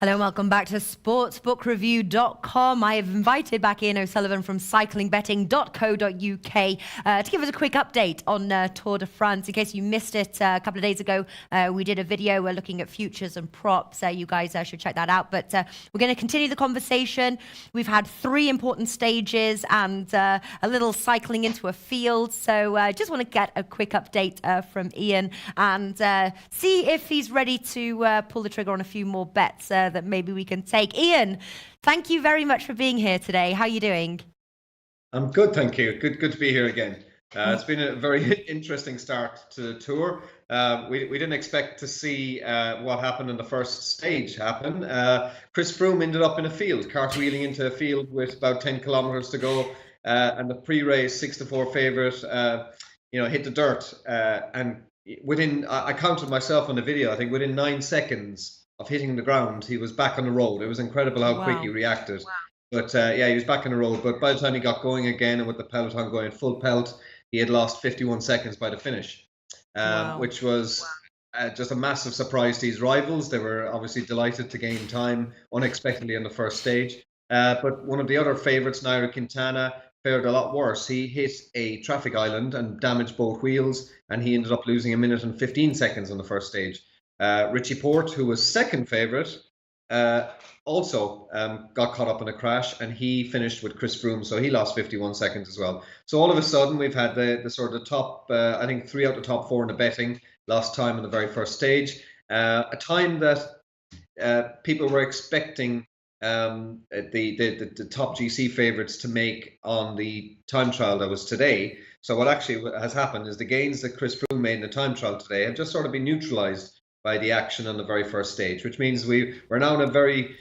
Hello and welcome back to sportsbookreview.com. I have invited back Ian O'Sullivan from cyclingbetting.co.uk to give us a quick update on Tour de France. In case you missed it a couple of days ago, we did a video. We're looking at futures and props. You guys should check that out. But we're going to continue the conversation. We've had 3 important stages and a little cycling into a field. So I just want to get a quick update from Ian and see if he's ready to pull the trigger on a few more bets that maybe we can take. Ian, thank you very much for being here today. How are you doing? I'm good, thank you. Good to be here again. It's been a very interesting start to the tour. We didn't expect to see what happened in the first stage happen. Chris Froome ended up in a field, cartwheeling into a field with about 10 kilometers to go, and the pre-race 6-4 favorite, hit the dirt. And within, I counted myself on the video, I think within 9 seconds of hitting the ground, he was back on the road. It was incredible how quick he reacted. But he was back on the road. But by the time he got going again, and with the peloton going full pelt, he had lost 51 seconds by the finish, which was just a massive surprise to his rivals. They were obviously delighted to gain time unexpectedly in the first stage. But one of the other favourites, Nairo Quintana, fared a lot worse. He hit a traffic island and damaged both wheels, and he ended up losing 1 minute and 15 seconds on the first stage. Richie Porte, who was second favourite, also got caught up in a crash, and he finished with Chris Froome, so he lost 51 seconds as well. So all of a sudden, we've had the sort of top, I think 3 out of the top 4 in the betting lost time in the very first stage. A time that people were expecting the top GC favourites to make on the time trial that was today. So what actually has happened is the gains that Chris Froome made in the time trial today have just sort of been neutralised by the action on the very first stage, which means we're now in a very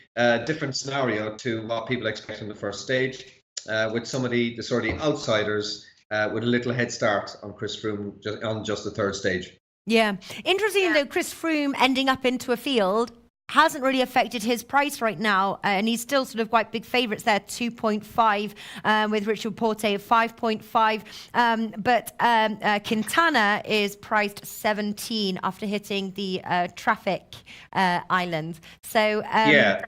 different scenario to what people expect in the first stage, with some of the sort of the outsiders with a little head start on Chris Froome on just the third stage. Yeah. Interesting, though, Chris Froome ending up into a field hasn't really affected his price right now, and he's still sort of quite big favourites there, 2.5 with Richard Porte of 5.5, but Quintana is priced 17 after hitting the traffic island. So I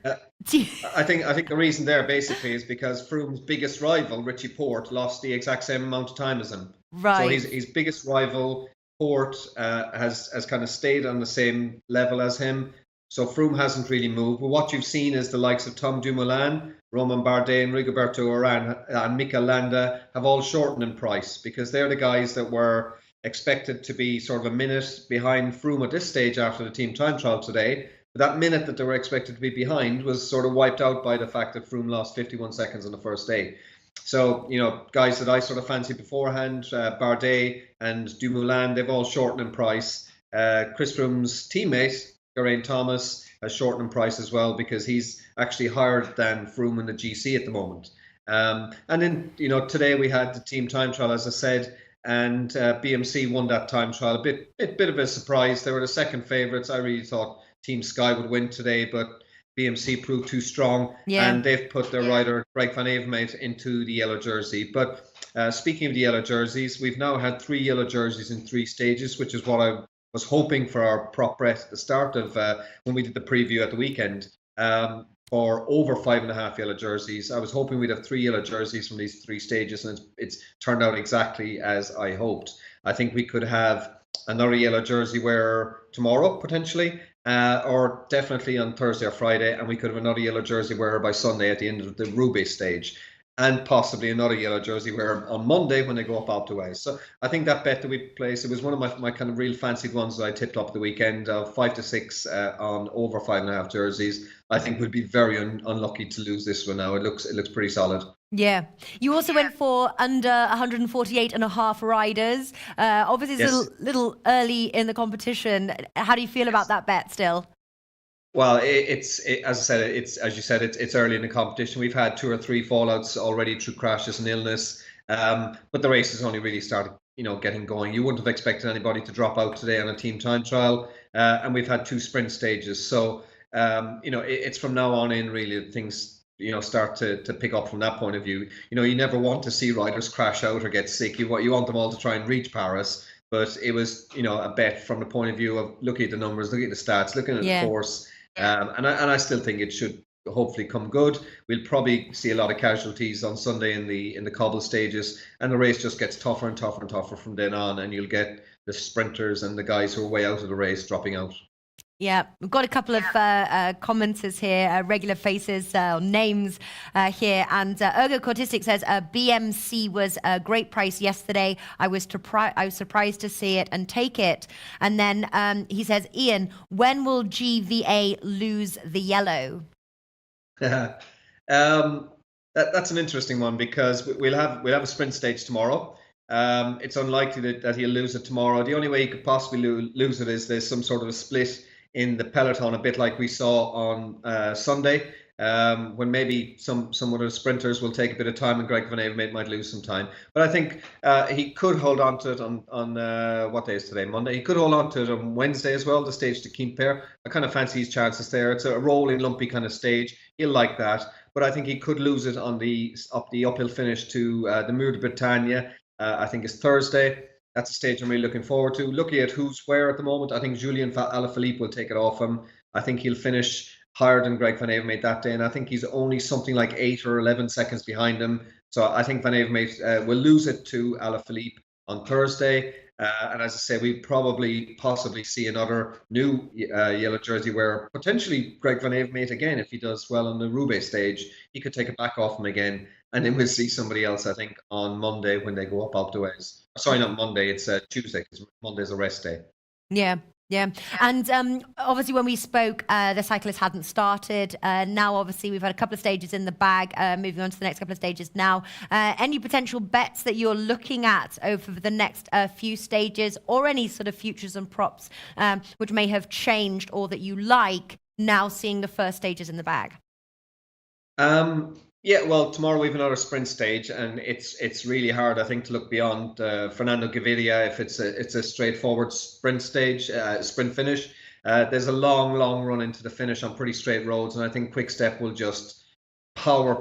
think the reason there basically is because Froome's biggest rival, Richie Porte, lost the exact same amount of time as him. Right. So his biggest rival, Porte, has kind of stayed on the same level as him. So Froome hasn't really moved. But what you've seen is the likes of Tom Dumoulin, Romain Bardet, and Rigoberto Urán and Mikel Landa have all shortened in price, because they're the guys that were expected to be sort of a minute behind Froome at this stage after the team time trial today. But that minute that they were expected to be behind was sort of wiped out by the fact that Froome lost 51 seconds on the first day. So, guys that I sort of fancied beforehand, Bardet and Dumoulin, they've all shortened in price. Chris Froome's teammate, Geraint Thomas, has shortened in price as well, because he's actually higher than Froome in the GC at the moment. And then, today we had the team time trial, as I said, and BMC won that time trial. A bit of a surprise. They were the second favourites. I really thought Team Sky would win today, but BMC proved too strong, and they've put their rider, Greg Van Avermaet, into the yellow jersey. But speaking of the yellow jerseys, we've now had 3 yellow jerseys in 3 stages, which is what I was hoping for our prop bet at the start of when we did the preview at the weekend, for over 5.5 yellow jerseys. I was hoping we'd have 3 yellow jerseys from these 3 stages, and it's turned out exactly as I hoped. I think we could have another yellow jersey wearer tomorrow, potentially, or definitely on Thursday or Friday, and we could have another yellow jersey wearer by Sunday at the end of the Roubaix stage, and possibly another yellow jersey wearer on Monday when they go up Alpe d'Huez. So I think that bet that we placed, it was one of my kind of real fancied ones that I tipped up the weekend, of 5 to 6 on over 5.5 jerseys. I think we'd be very unlucky to lose this one now. It looks pretty solid. Yeah. You also went for under 148.5 riders. Obviously, it's a little early in the competition. How do you feel about that bet still? Well, as I said, it's early in the competition. We've had 2 or 3 fallouts already through crashes and illness, but the race has only really started, getting going. You wouldn't have expected anybody to drop out today on a team time trial, and we've had 2 sprint stages. So, it's from now on in really that things, start to pick up from that point of view. You never want to see riders crash out or get sick. You want them all to try and reach Paris. But it was, a bet from the point of view of looking at the numbers, looking at the stats, looking at the course. And I still think it should hopefully come good. We'll probably see a lot of casualties on Sunday in the cobble stages, and the race just gets tougher and tougher and tougher from then on, and you'll get the sprinters and the guys who are way out of the race dropping out. Yeah, we've got a couple of commenters here, regular faces, names here. And Ergo Cortistic says, BMC was a great price yesterday. I was surprised to see it and take it. And then he says, Ian, when will GVA lose the yellow? That's an interesting one, because we'll have a sprint stage tomorrow. It's unlikely that he'll lose it tomorrow. The only way he could possibly lose it is there's some sort of a split in the peloton, a bit like we saw on Sunday, when maybe some of the sprinters will take a bit of time and Greg Van Avermaet might lose some time. But I think he could hold on to it on what day is today? Monday. He could hold on to it on Wednesday as well, the stage to Quimper. I kind of fancy his chances there. It's a rolling, lumpy kind of stage. He'll like that. But I think he could lose it on the uphill finish to the Mur de Bretagne. I think it's Thursday. That's a stage I'm really looking forward to. Looking at who's where at the moment, I think Julian Alaphilippe will take it off him. I think he'll finish higher than Greg Van Avermaet that day, and I think he's only something like 8 or 11 seconds behind him. So I think Van Avermaet will lose it to Alaphilippe on Thursday. And as I say, we possibly see another new yellow jersey where potentially Greg Van Avermaet again, if he does well on the Roubaix stage, he could take it back off him again. And then we'll see somebody else, I think, on Monday when they go up Alpe d'Huez. Sorry, not Monday, it's Tuesday, because Monday's a rest day. Yeah. And obviously when we spoke, the cyclist hadn't started. Now, obviously, we've had a couple of stages in the bag, moving on to the next couple of stages now. Any potential bets that you're looking at over the next few stages, or any sort of futures and props which may have changed or that you like now seeing the first stages in the bag? Yeah, well, tomorrow we have another sprint stage, and it's really hard, I think, to look beyond Fernando Gaviria if it's a straightforward sprint stage, sprint finish. There's a long run into the finish on pretty straight roads, and I think Quick Step will just power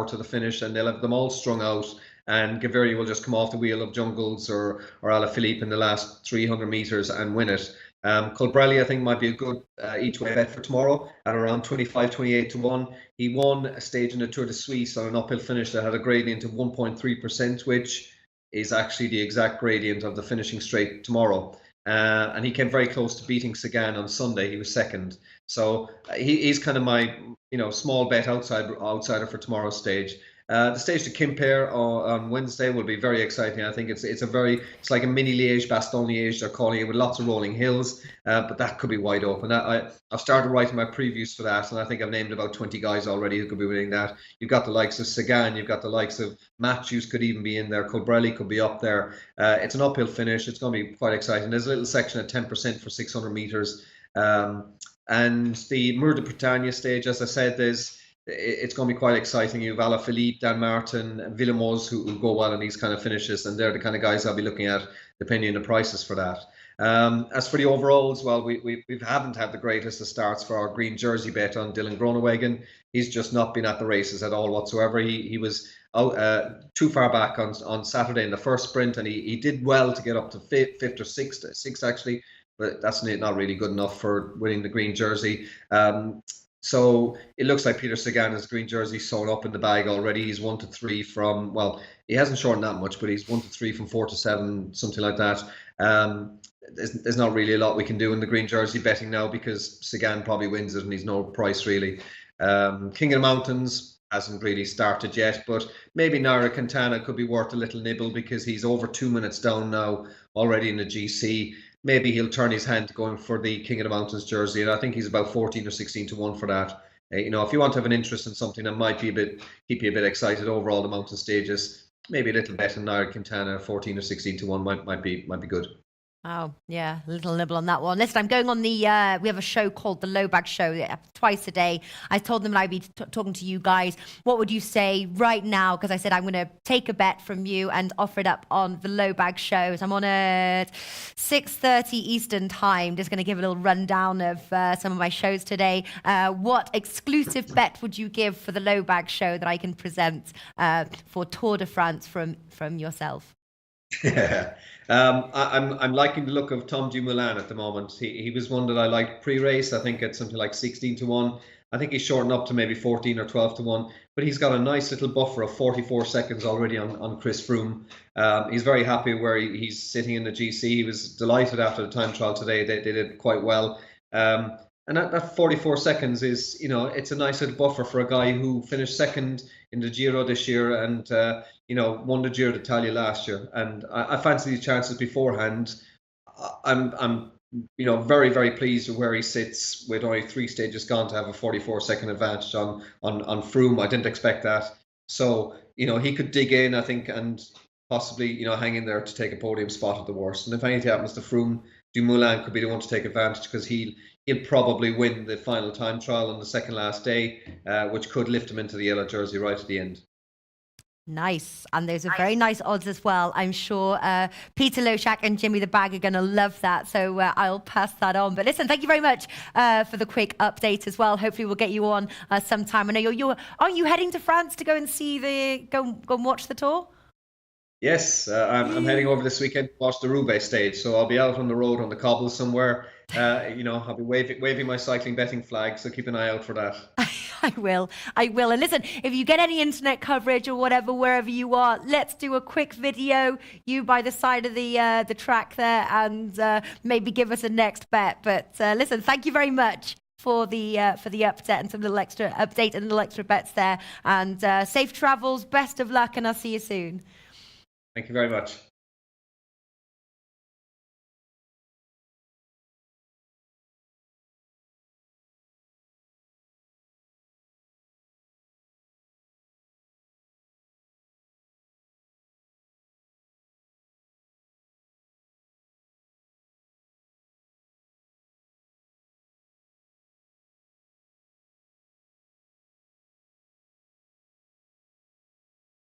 to the finish, and they'll have them all strung out, and Gaviria will just come off the wheel of Jungels or Alaphilippe in the last 300 meters and win it. Colbrelli, I think, might be a good each-way bet for tomorrow at around 25-28 to 1. He won a stage in the Tour de Suisse on an uphill finish that had a gradient of 1.3%, which is actually the exact gradient of the finishing straight tomorrow. And he came very close to beating Sagan on Sunday. He was second. So he's kind of my small bet outsider for tomorrow's stage. The stage to Quimper on Wednesday will be very exciting. I think it's like a mini Liège-Bastogne-Liège, they're calling it, with lots of rolling hills, but that could be wide open. I've started writing my previews for that, and I think I've named about 20 guys already who could be winning that. You've got the likes of Sagan, you've got the likes of Matthews could even be in there, Colbrelli could be up there. It's an uphill finish. It's going to be quite exciting. There's a little section at 10% for 600 meters. And the Mur de Bretagne stage, as I said, it's going to be quite exciting. You have Alaphilippe, Dan Martin, and Villemose who go well in these kind of finishes, and they're the kind of guys I'll be looking at depending on the prices for that. As for the overalls, well, we haven't had the greatest of starts for our green jersey bet on Dylan Groenewegen. He's just not been at the races at all whatsoever. He was out too far back on Saturday in the first sprint, and he did well to get up to fifth or sixth actually, but that's not really good enough for winning the green jersey. So it looks like Peter Sagan has green jersey sewn up in the bag already. He's 1 to 3 from, well, he hasn't shortened that much, but he's 1 to 3 from 4 to 7, something like that. There's not really a lot we can do in the green jersey betting now, because Sagan probably wins it and he's no price really. King of the Mountains hasn't really started yet, but maybe Nairo Quintana could be worth a little nibble, because he's over 2 minutes down now already in the GC. Maybe he'll turn his hand to going for the King of the Mountains jersey, and I think he's about 14 or 16 to 1 for that. If you want to have an interest in something that might be keep you a bit excited over all the mountain stages, maybe a little bet on Nairo Quintana, 14 or 16 to 1 might be good. Oh, yeah, a little nibble on that one. Listen, I'm going on we have a show called The Low Bag Show twice a day. I told them that I'd be talking to you guys. What would you say right now? Because I said I'm going to take a bet from you and offer it up on The Low Bag Show. So I'm on at 6:30 Eastern time. Just going to give a little rundown of some of my shows today. What exclusive bet would you give for The Low Bag Show that I can present for Tour de France from yourself? I'm liking the look of Tom Dumoulin at the moment. He was one that I liked pre-race. I think it's something like 16-1. I think he's shortened up to maybe 14 or 12-1. But he's got a nice little buffer of 44 seconds already on Chris Froome. He's very happy where he's sitting in the GC. He was delighted after the time trial today. They did quite well. And that 44 seconds is, it's a nice little buffer for a guy who finished second in the Giro this year and, won the Giro d'Italia last year. And I fancy these chances beforehand. I'm very, very pleased with where he sits with only 3 stages gone to have a 44-second advantage on Froome. I didn't expect that. So, he could dig in, I think, and possibly, hang in there to take a podium spot at the worst. And if anything happens to Froome, Dumoulin could be the one to take advantage because he'll probably win the final time trial on the second last day, which could lift him into the yellow jersey right at the end. Nice. And there's a very nice odds as well. I'm sure Peter Loshak and Jimmy the Bag are going to love that. So I'll pass that on. But listen, thank you very much for the quick update as well. Hopefully we'll get you on sometime. I know aren't you heading to France to go and see go and watch the Tour? Yes, I'm heading over this weekend to watch the Roubaix stage. So I'll be out on the road on the cobbles somewhere. I'll be waving my cycling betting flag, so keep an eye out for that. I will. And listen, if you get any internet coverage or whatever, wherever you are, let's do a quick video, you by the side of the track there, and maybe give us a next bet. But listen, thank you very much for the update and some little extra update and little extra bets there. And safe travels, best of luck, and I'll see you soon. Thank you very much.